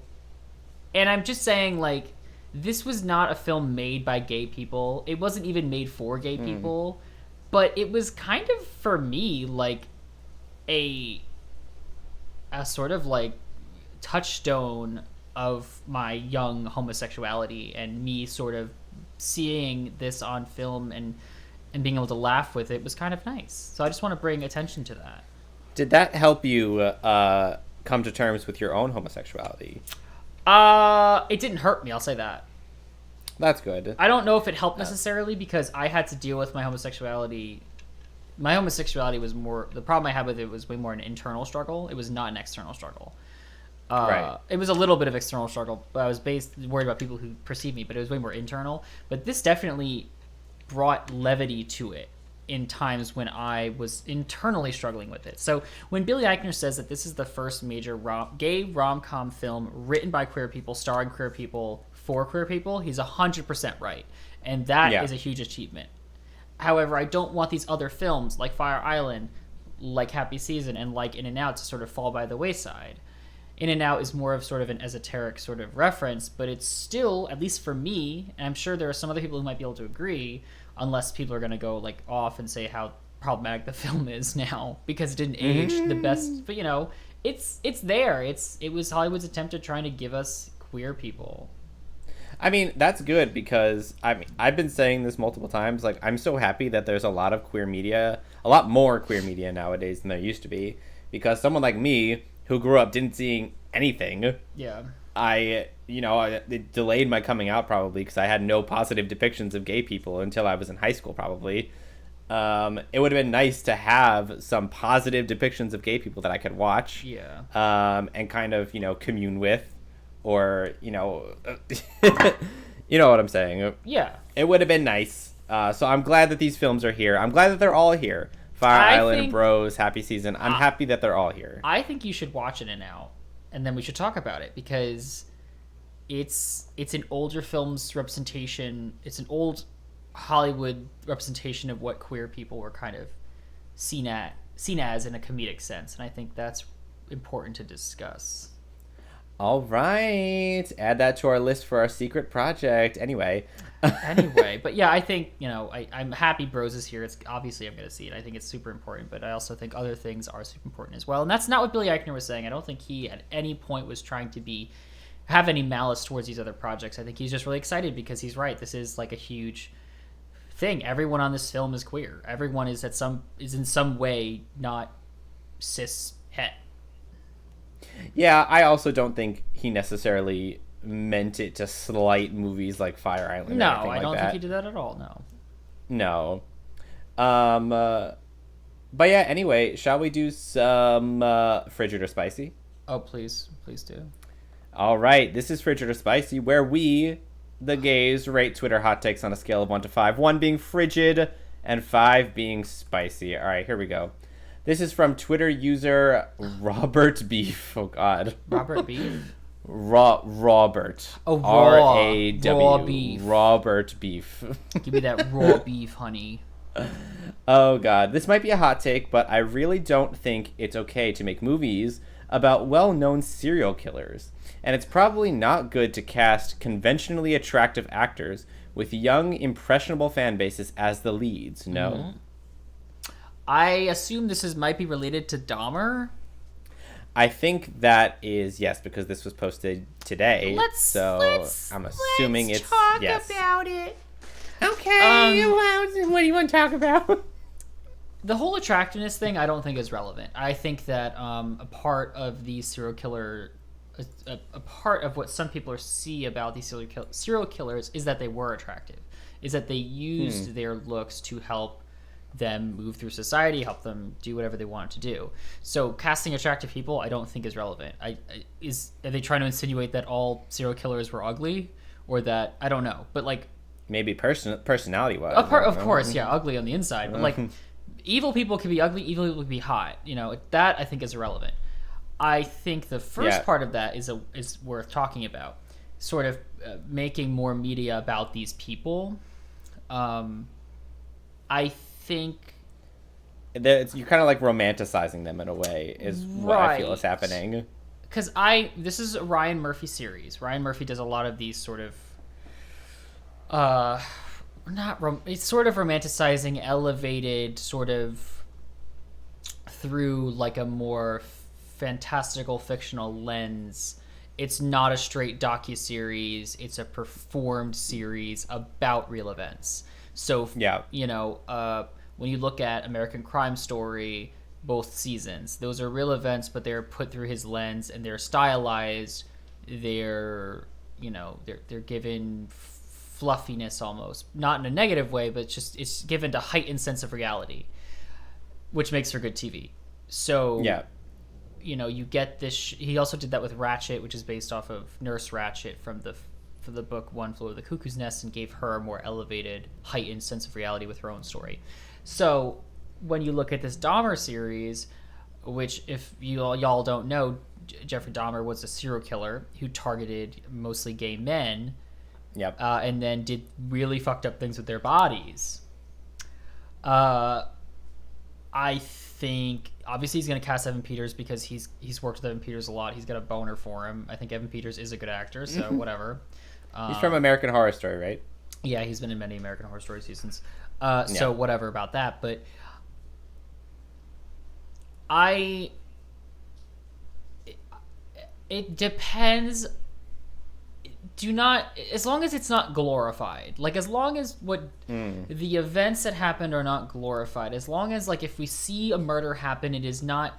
And I'm just saying, like, this was not a film made by gay people. It wasn't even made for gay people. But it was kind of, for me, like, a sort of, like, touchstone of my young homosexuality, and me sort of seeing this on film and being able to laugh with it was kind of nice. So I just want to bring attention to that. Did that help you come to terms with your own homosexuality? It didn't hurt me, I'll say that. That's good. I don't know if it helped necessarily, because I had to deal with my homosexuality. My homosexuality was more, the problem I had with it was way more an internal struggle. It was not an external struggle. Right. It was a little bit of external struggle, but I was worried about people who perceive me, but it was way more internal. But this definitely brought levity to it in times when I was internally struggling with it. So when Billy Eichner says that this is the first major gay rom-com film written by queer people, starring queer people, for queer people, he's 100% right. And that is a huge achievement. However, I don't want these other films like Fire Island, like Happy Season, and like In and Out to sort of fall by the wayside. In and Out is more of sort of an esoteric sort of reference, but it's still, at least for me, and I'm sure there are some other people who might be able to agree, unless people are going to go like off and say how problematic the film is now because it didn't age the best. But it's there. It was Hollywood's attempt at trying to give us queer people. I mean, that's good because I've been saying this multiple times. Like, I'm so happy that there's a lot of queer media, a lot more queer media nowadays than there used to be, because someone like me who grew up didn't seeing anything. Yeah. It delayed my coming out probably because I had no positive depictions of gay people until I was in high school probably. It would have been nice to have some positive depictions of gay people that I could watch. Yeah. And kind of, commune with. Or, you know what I'm saying. Yeah. It would have been nice. So I'm glad that these films are here. I'm glad that they're all here. Fire Island, Bros, Happy Season. I'm happy that they're all here. I think you should watch In and Out, and then we should talk about it, because it's an older film's representation. It's an old Hollywood representation of what queer people were kind of seen as in a comedic sense, and I think that's important to discuss. All right. Add that to our list for our secret project. Anyway, but yeah, I think, I'm happy Bros is here. It's obviously I'm going to see it. I think it's super important, but I also think other things are super important as well. And that's not what Billy Eichner was saying. I don't think he at any point was trying to have any malice towards these other projects. I think he's just really excited because he's right. This is like a huge thing. Everyone on this film is queer. Everyone is in some way not cis het. Yeah, I also don't think he necessarily meant it to slight movies like Fire Island. No, I don't think he did that at all. No. But yeah, anyway, shall we do some Frigid or Spicy? Oh, please do. All right, this is Frigid or Spicy, where we, the gays, rate Twitter hot takes on a scale of 1 to 5. 1 being frigid and 5 being spicy. All right, here we go. This is from Twitter user Robert Beef. Oh, God. Robert Beef? Robert. Oh, raw. R-A-W. Raw beef. Robert Beef. Give me that raw beef, honey. Oh, God. This might be a hot take, but I really don't think it's okay to make movies about well-known serial killers. And it's probably not good to cast conventionally attractive actors with young, impressionable fan bases as the leads, no? Mm-hmm. I assume this might be related to Dahmer. I think that is yes, because this was posted today. I'm assuming it's talk yes. about it. Okay, what do you want to talk about? The whole attractiveness thing, I don't think is relevant. I think that a part of the serial killer, a part of what some people see about these serial killers is that they were attractive, is that they used their looks to help them move through society, help them do whatever they wanted to do. So casting attractive people, I don't think is relevant. Are they trying to insinuate that all serial killers were ugly, or that I don't know? But like maybe personality wise, of course, yeah, ugly on the inside. But like evil people can be ugly, evil people can be hot. That I think is irrelevant. I think the first part of that is worth talking about. Sort of making more media about these people. I think you're kind of like romanticizing them in a way is what I feel is happening. Because this is a Ryan Murphy series. Ryan Murphy does a lot of these sort of it's sort of romanticizing, elevated sort of through like a more fantastical fictional lens. It's not a straight docuseries. It's a performed series about real events. So, when you look at American Crime Story, both seasons, those are real events, but they're put through his lens and they're stylized. They're given fluffiness almost, not in a negative way, but it's given a heightened sense of reality, which makes for good TV. So, you get this. He also did that with Ratchet, which is based off of Nurse Ratched from the for the book One Flew Over the Cuckoo's Nest and gave her a more elevated, heightened sense of reality with her own story. So when you look at this Dahmer series, which if y'all don't know, Jeffrey Dahmer was a serial killer who targeted mostly gay men. Yep. And then did really fucked up things with their bodies. I think obviously he's going to cast Evan Peters because he's worked with Evan Peters a lot. He's got a boner for him. I think Evan Peters is a good actor, so whatever. He's from American Horror Story, right? Yeah, he's been in many American Horror Story seasons. So whatever about that, but it depends. As long as it's not glorified, like as long as the events that happened are not glorified, as long as like if we see a murder happen, it's not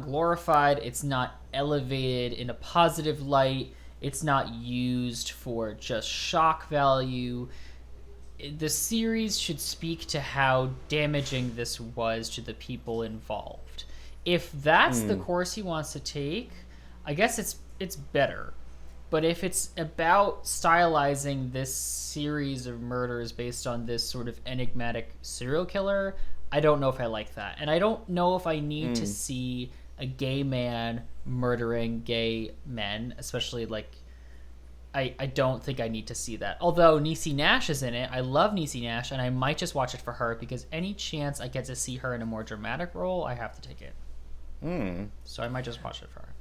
glorified, it's not elevated in a positive light, it's not used for just shock value. The series should speak to how damaging this was to the people involved. If that's the course he wants to take, I guess it's better. But if it's about stylizing this series of murders based on this sort of enigmatic serial killer, I don't know if I like that. And I don't know if I need to see a gay man murdering gay men, especially like I don't think I need to see that. Although Niecy Nash is in it. I love Niecy Nash, and I might just watch it for her because any chance I get to see her in a more dramatic role, I have to take it. So I might just watch it for her.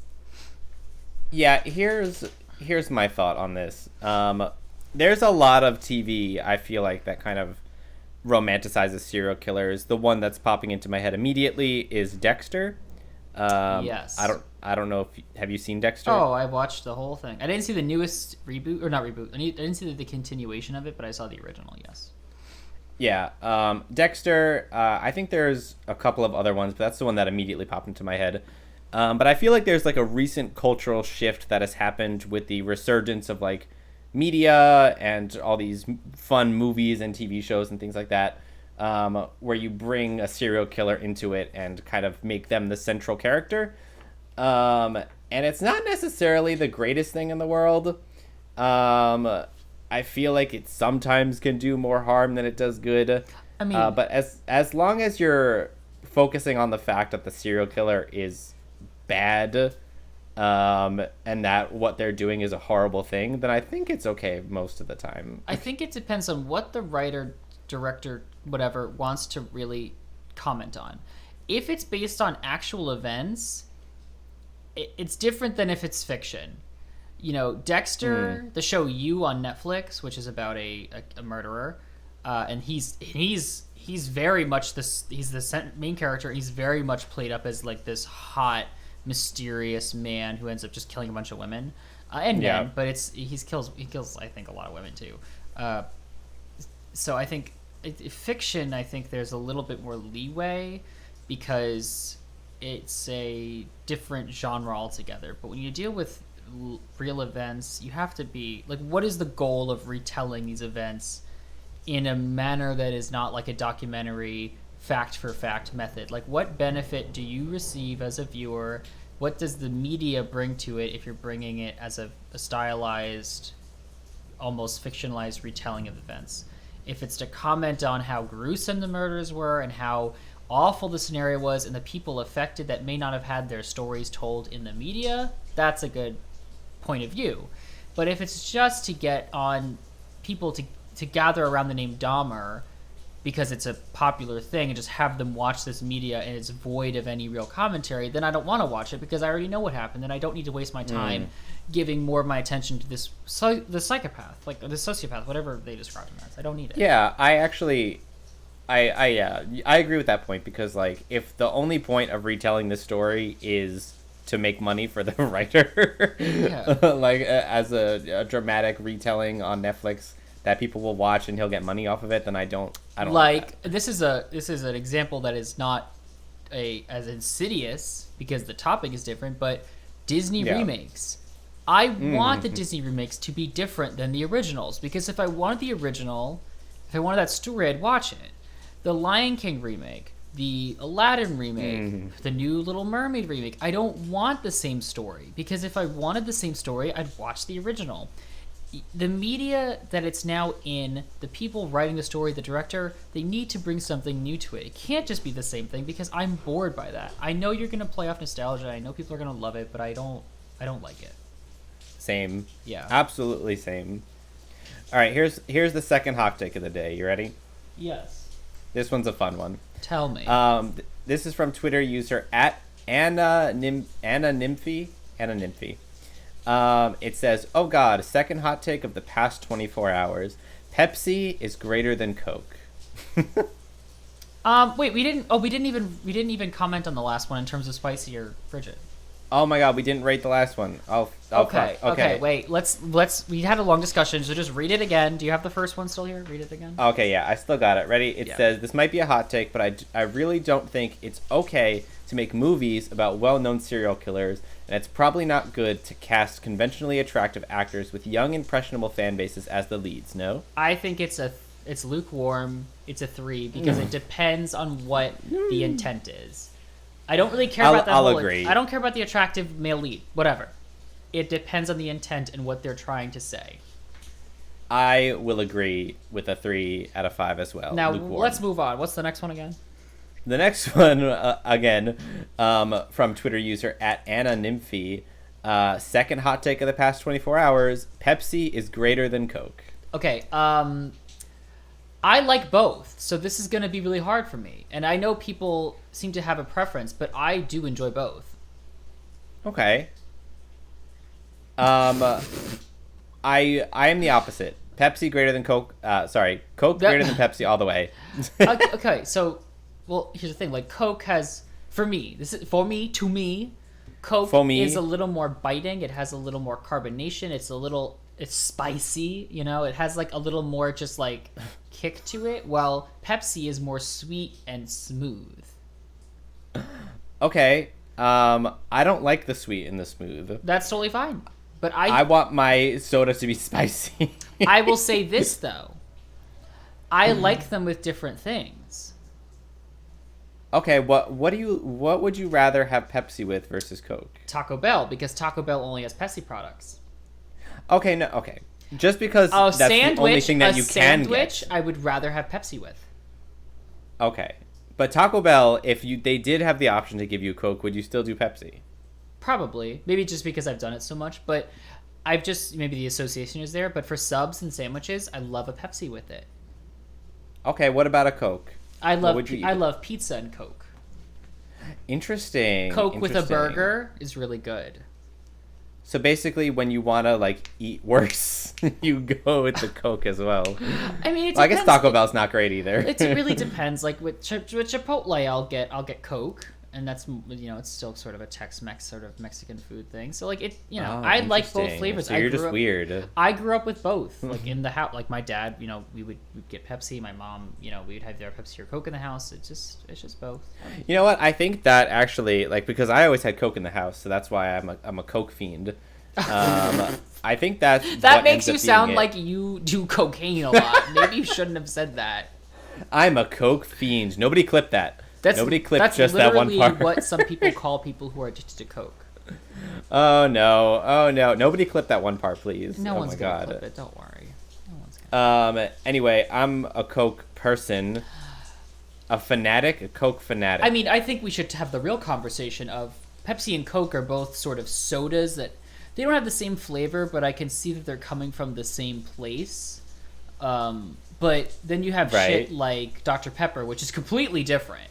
Yeah, here's my thought on this. There's a lot of TV, I feel like, that kind of romanticizes serial killers. The one that's popping into my head immediately is Dexter. Yes. I don't know if have you seen Dexter? Oh, I watched the whole thing. I didn't see the newest reboot, or not reboot. I didn't see the continuation of it, but I saw the original. Yes. Yeah. Dexter. I think there's a couple of other ones, but that's the one that immediately popped into my head. But I feel like there's like a recent cultural shift that has happened with the resurgence of like media and all these fun movies and TV shows and things like that, where you bring a serial killer into it and kind of make them the central character. And it's not necessarily the greatest thing in the world. I feel like it sometimes can do more harm than it does good. I mean, but as long as you're focusing on the fact that the serial killer is bad, and that what they're doing is a horrible thing, then I think it's okay most of the time. I think it depends on what the writer, director, whatever, wants to really comment on. If it's based on actual events, it's different than if it's fiction. You know, Dexter, the show You on Netflix, which is about a murderer, and he's very much he's the main character. He's very much played up as like this hot, mysterious man who ends up just killing a bunch of women and men, but he kills I think a lot of women too. So I think fiction, I think there's a little bit more leeway because it's a different genre altogether. But when you deal with real events, you have to be like, what is the goal of retelling these events in a manner that is not like a documentary fact for fact method? Like, what benefit do you receive as a viewer? What does the media bring to it if you're bringing it as a stylized, almost fictionalized retelling of events? If it's to comment on how gruesome the murders were and how awful the scenario was and the people affected that may not have had their stories told in the media, that's a good point of view. But if it's just to get on people to gather around the name Dahmer because it's a popular thing and just have them watch this media and it's void of any real commentary, then I don't want to watch it because I already know what happened and I don't need to waste my time giving more of my attention to this the psychopath, like the sociopath, whatever they describe him as. I don't need it. Yeah, I agree with that point because like if the only point of retelling this story is to make money for the writer, like as a dramatic retelling on Netflix that people will watch and he'll get money off of it, then I don't like that. This is an example that is not as insidious because the topic is different, but Disney remakes. I want the Disney remakes to be different than the originals because if I wanted that story, I'd watch it. The Lion King remake, the Aladdin remake, the new Little Mermaid remake. I don't want the same story because if I wanted the same story, I'd watch the original. the media that it's now in, the people writing the story, the director, they need to bring something new to it. It can't just be the same thing because I'm bored by that. I know you're going to play off nostalgia. I know people are going to love it, but I don't like it. Same. Yeah. Absolutely same. All right, here's the second hot take of the day. You ready? Yes. This one's a fun one. Tell me. This is from Twitter user at Anna Nymphy. It says, "Oh God, second hot take of the past 24 hours. Pepsi is greater than Coke." Wait, we didn't even comment on the last one in terms of spicy or frigid. Oh my God, we didn't rate the last one. Okay, wait. Let's. We had a long discussion, so just read it again. Do you have the first one still here? Read it again. Okay, yeah, I still got it. Ready? It says, "This might be a hot take, but I really don't think it's okay to make movies about well-known serial killers, and it's probably not good to cast conventionally attractive actors with young, impressionable fan bases as the leads, no?" I think it's lukewarm. It's a 3 because it depends on what the intent is. I don't really care about that. I'll agree. I don't care about the attractive male lead. Whatever. It depends on the intent and what they're trying to say. I will agree with a 3 out of 5 as well. Now, lukewarm. let's move on. What's the next one again? The next one, again, from Twitter user at Anna Nymphy. Second hot take of the past 24 hours. Pepsi is greater than Coke. Okay, I like both, so this is going to be really hard for me. And I know people seem to have a preference, but I do enjoy both. Okay. I am the opposite. Pepsi greater than Coke. Coke greater than Pepsi all the way. Okay, so, well, here's the thing. Like, Coke has, to me, Coke is a little more biting. It has a little more carbonation. It's spicy, you know? It has, like, a little more just, like, kick to it, while Pepsi is more sweet and smooth. Okay. I don't like the sweet and the smooth. That's totally fine. But I want my soda to be spicy. I will say this, though. I like them with different things. Okay, what would you rather have Pepsi with versus Coke? Taco Bell, because Taco Bell only has Pepsi products. Okay. Just because that's the only thing that you can get. I would rather have Pepsi with. Okay. But Taco Bell, if they did have the option to give you Coke, would you still do Pepsi? Probably. Maybe just because I've done it so much, but maybe the association is there, but for subs and sandwiches, I love a Pepsi with it. Okay, what about a Coke? I love pizza and Coke. Interesting. Coke with a burger is really good. So basically, when you want to, like, eat worse, you go with the Coke as well. I mean, I guess Taco Bell's not great either. It really depends. Like, with Chipotle, I'll get Coke, and that's, it's still sort of a Tex-Mex sort of Mexican food thing. So, like, I like both flavors. So you're just weird. I grew up with both. Like, in the house, like, my dad, we'd get Pepsi. My mom, we'd have their Pepsi or Coke in the house. It's just both. You know what? I think that actually, like, because I always had Coke in the house, so that's why I'm a Coke fiend. I think that makes you sound like you do cocaine a lot. Maybe you shouldn't have said that. I'm a Coke fiend. Nobody clipped that. Nobody clipped just that one part. That's literally what some people call people who are addicted to Coke. Oh no! Nobody clip that one part, please. No one's gonna clip it. Don't worry. No one's gonna. Anyway, I'm a Coke person. A Coke fanatic. I mean, I think we should have the real conversation of Pepsi and Coke are both sort of sodas that they don't have the same flavor, but I can see that they're coming from the same place. But then you have shit like Dr. Pepper, which is completely different.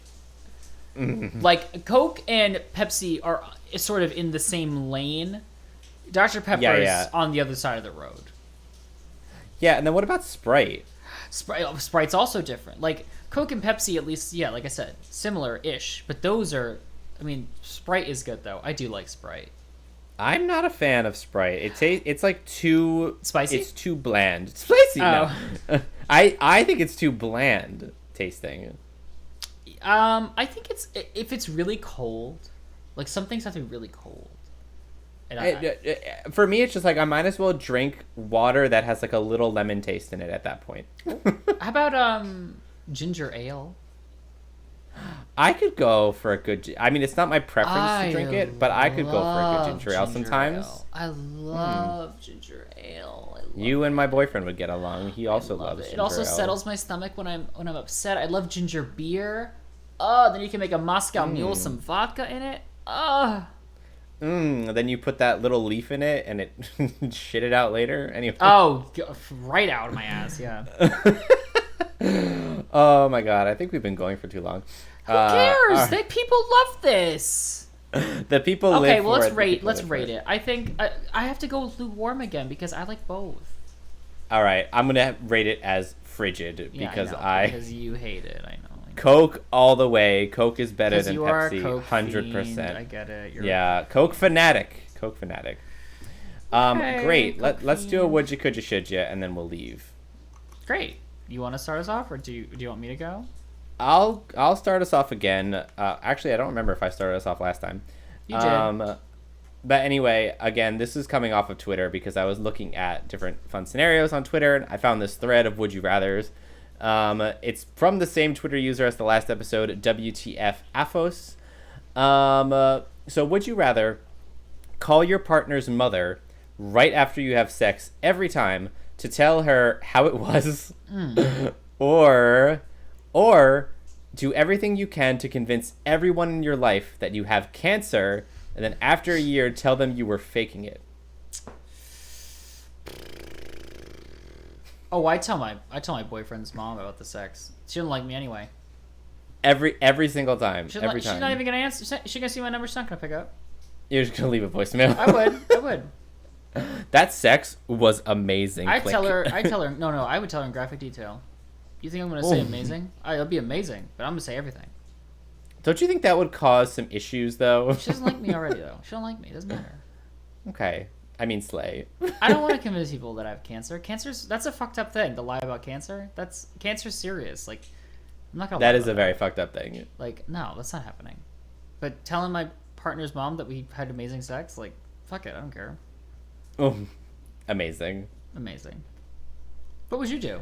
Mm-hmm. Like, Coke and Pepsi are sort of in the same lane. Dr. Pepper is on the other side of the road. Yeah, and then what about Sprite? Sprite's also different. Like, Coke and Pepsi, at least, like I said, similar-ish. But those are... I mean, Sprite is good, though. I do like Sprite. I'm not a fan of Sprite. It's like too... Spicy? It's too bland. Spicy, no. I think it's too bland tasting. I think if it's really cold, like, some things have to be really cold. For me, it's just like I might as well drink water that has like a little lemon taste in it at that point. How about ginger ale? I could go for a good. I mean, it's not my preference to drink it, but I could go for a good ginger ale sometimes. I love ginger ale. You and my boyfriend would get along. He also loves ginger ale. It also settles my stomach when I'm upset. I love ginger beer. Oh, then you can make a Moscow Mule, some vodka in it. Oh. Then you put that little leaf in it and it shit it out later. Anyway. Oh, right out of my ass. Yeah. Oh my god, I think we've been going for too long. Who cares? People love this. The people live Okay, well, for let's rate it. I think I have to go lukewarm again because I like both. All right, I'm gonna rate it as frigid because because you hate it. I know. Coke all the way. Coke is better than you Pepsi. Are a Coke 100%. Fiend. I get it. Coke fanatic. Coke fanatic. Okay, great. Let's do a would you could you should you and then we'll leave. Great. You want to start us off or do you want me to go? I'll start us off again. Actually, I don't remember if I started us off last time. You did. But anyway, again, this is coming off of Twitter because I was looking at different fun scenarios on Twitter and I found this thread of would you rathers. It's from the same Twitter user as the last episode, WTF Afos. So would you rather call your partner's mother right after you have sex every time to tell her how it was, or do everything you can to convince everyone in your life that you have cancer, and then after a year tell them you were faking it? Oh, I tell my boyfriend's mom about the sex. She doesn't like me anyway. Every single time. She's not even gonna answer. She's gonna see my number. She's not gonna pick up. You're just gonna leave a voicemail. I would. That sex was amazing. I tell her. No. I would tell her in graphic detail. You think I'm gonna say amazing? It'll be amazing, but I'm gonna say everything. Don't you think that would cause some issues though? She doesn't like me already though. She don't like me. It doesn't matter. Okay. I mean, slay. I don't want to convince people that I have cancer. That's a fucked up thing to lie about cancer. Cancer's serious. Like, I'm not gonna. That is a very fucked up thing. Like, no, that's not happening. But telling my partner's mom that we had amazing sex, like, fuck it, I don't care. Oh, amazing. What would you do?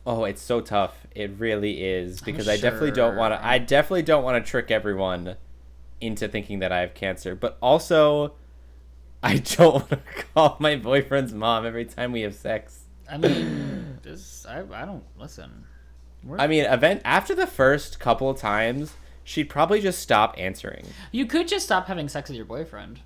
Oh, it's so tough. It really is because I definitely don't want to. I definitely don't want to trick everyone into thinking that I have cancer, but also I don't want to call my boyfriend's mom every time we have sex. I mean, I don't listen. After the first couple of times, she'd probably just stop answering. You could just stop having sex with your boyfriend.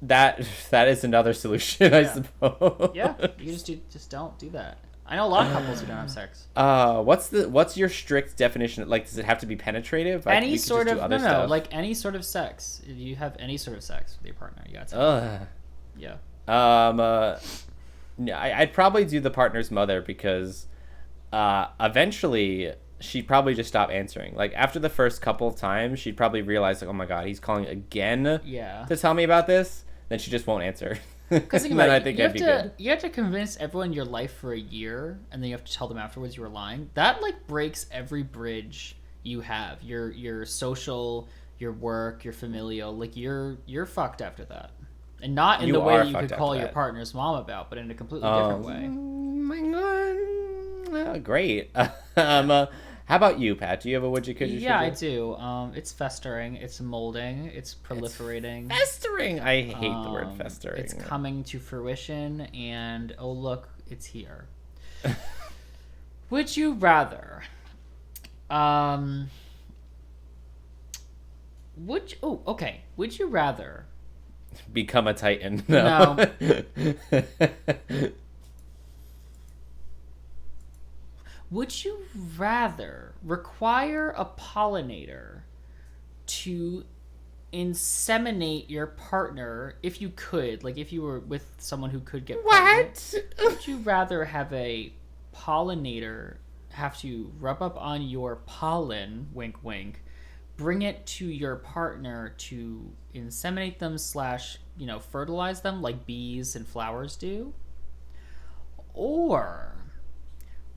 That is another solution, I suppose. Yeah, you just don't do that. I know a lot of couples who don't have sex. What's your strict definition? Like, does it have to be penetrative? Like, any sort of stuff? like any sort of sex. If you have any sort of sex with your partner, you got to. Yeah. I'd probably do the partner's mother because, eventually she'd probably just stop answering. Like after the first couple of times, she'd probably realize like, oh my god, he's calling again. Yeah. To tell me about this. Then she just won't answer. Because I think I'd be good. You have to convince everyone in your life for a year, and then you have to tell them afterwards you were lying. That like breaks every bridge you have. Your social, your work, your familial. Like you're fucked after that, and not in the way you could call your partner's mom about, but in a completely different way. My god, great. How about you, Pat? Do you have a would you could you? Yeah, I do. It's festering. It's molding. It's proliferating. Festering. I hate the word festering. It's coming to fruition, and oh look, it's here. Would you rather? Would you rather become a Titan? No. Would you rather require a pollinator to inseminate your partner if you could, like if you were with someone who could get pregnant? Would you rather have a pollinator have to rub up on your pollen, wink wink, bring it to your partner to inseminate them / fertilize them like bees and flowers do? Or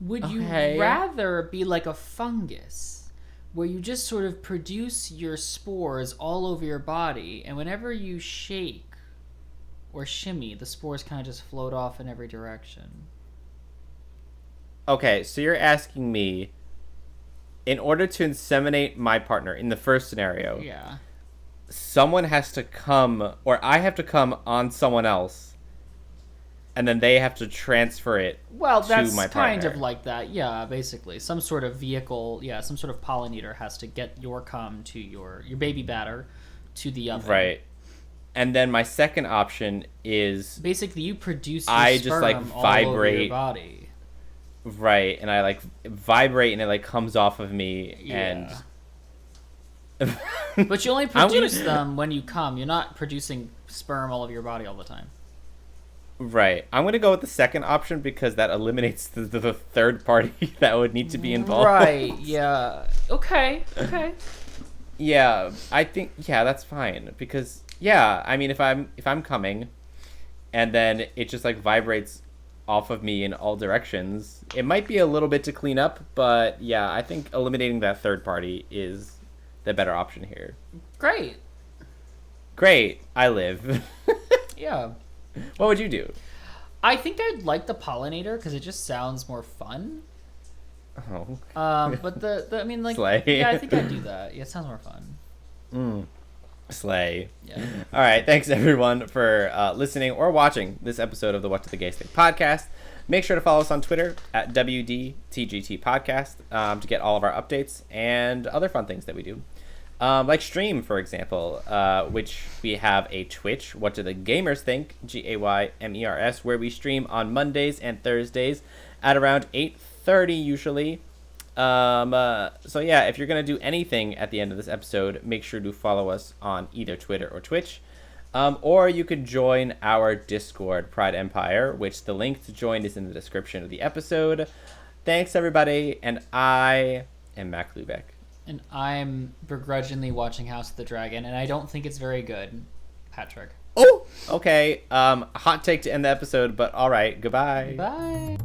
would you rather be like a fungus where you just sort of produce your spores all over your body, and whenever you shake or shimmy, the spores kind of just float off in every direction? Okay, so you're asking me in order to inseminate my partner in the first scenario, Yeah. someone has to come, or I have to come on someone else, and then they have to transfer it Well, to that's my kind partner. of like that. Yeah, basically. Some sort of vehicle, some sort of pollinator has to get your cum to your baby batter to the oven. Right. And then my second option is Basically, you produce your I sperm just, like, all over your vibrate. body. Right, and I like vibrate and it like comes off of me Yeah. and But you only produce them when you come. You're not producing sperm all over your body all the time. Right. I'm going to go with the second option because that eliminates the third party that would need to be involved. Right, yeah. Okay. Yeah, I think that's fine because I mean if I'm coming and then it just like vibrates off of me in all directions, it might be a little bit to clean up, but yeah, I think eliminating that third party is the better option here. Great. I live. Yeah. What would you do? I think I'd like the pollinator because it just sounds more fun. Oh. But I mean, like, Slay. yeah, I think I'd do that. Yeah, it sounds more fun. Slay. Yeah. All right. Thanks, everyone, for listening or watching this episode of the What Do the Gays Think podcast. Make sure to follow us on Twitter at WDTGT Podcast to get all of our updates and other fun things that we do. Like stream, for example, which we have a Twitch, What Do the Gamers Think, GAYMERS, where we stream on Mondays and Thursdays at around 8:30 usually. So yeah, if you're going to do anything at the end of this episode, make sure to follow us on either Twitter or Twitch. Or you could join our Discord, Pride Empire, which the link to join is in the description of the episode. Thanks, everybody, and I am Mac Lubeck. And I'm begrudgingly watching House of the Dragon, and I don't think it's very good, Patrick. Oh! Okay, hot take to end the episode, but all right, goodbye. Bye.